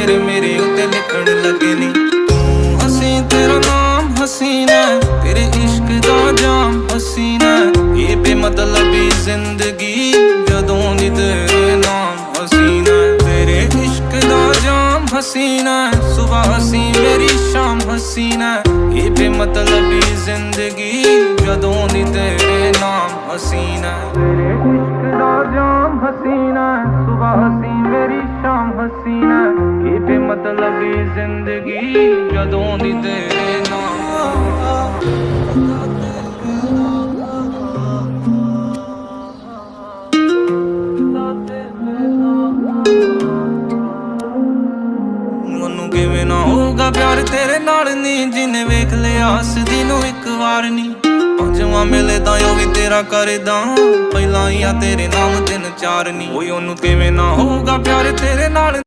ਤੇਰੇ ਮੇਰੇ ਉੱਤੇ ਲਿਖਣ ਲੱਗੇ ਨੀ। ਤੂੰ ਹਸੀਂ ਤੇਰਾ ਨਾਮ ਹਸੀਨਾ, ਤੇਰੇ ਇਸ਼ਕ ਦਾ ਜਾਮ ਹਸੀਨਾ, ਇਹ ਬੇਮਤਲਬੀ ਜ਼ਿੰਦਗੀ ਜਦੋਂ ਦੀ ਤੇਰੇ ਨਾਮ ਹਸੀਨਾ। ਤੇਰੇ ਇਸ਼ਕ ਦਾ ਜਾਮ ਹਸੀਨਾ, ਸੁਬਹ ਹਸੀ ਮੇਰੀ ਸ਼ਾਮ ਹਸੀਨਾ, ਇਹ ਬੇਮਤਲਬੀ ਜ਼ਿੰਦਗੀ ਜਦੋਂ ਦੀ ਤੇਰੇ ਨਾਮ ਹਸੀਨਾ। ਤੇਰੇ ਇਸ਼ਕ ਦਾ ਜਾਮ ਹਸੀਨਾ, ਸੁਬਹ ਹਸੀ ਮੇਰੀ ਸ਼ਾਮ ਹਸੀਨਾ, ਇਹ ਬੇਮਤਲਬੀ ਜ਼ਿੰਦਗੀ ਜਦੋਂ ਦੀ ਤੇਰੇ ਨਾਮ। ਕਿਵੇਂ ਨਾ ਹੋਊਗਾ ਪਿਆਰ ਤੇਰੇ ਨਾਲ ਨੀ, ਜਿਹਨੇ ਵੇਖ ਲਿਆ ਹੱਸਦੀ ਨੂੰ ਇੱਕ ਵਾਰ ਨੀ। ਪੰਜਵਾਂ ਮਿਲੇ ਤਾਂ ਉਹ ਵੀ ਤੇਰਾ ਕਰਦਾ, ਪਹਿਲਾਂ ਹੀ ਆ ਤੇਰੇ ਨਾਮ 3 4 ਨੀ। ਓਏ ਉਹਨੂੰ ਕਿਵੇਂ ਨਾ ਹੋਊਗਾ ਪਿਆਰ ਤੇਰੇ ਨਾਲ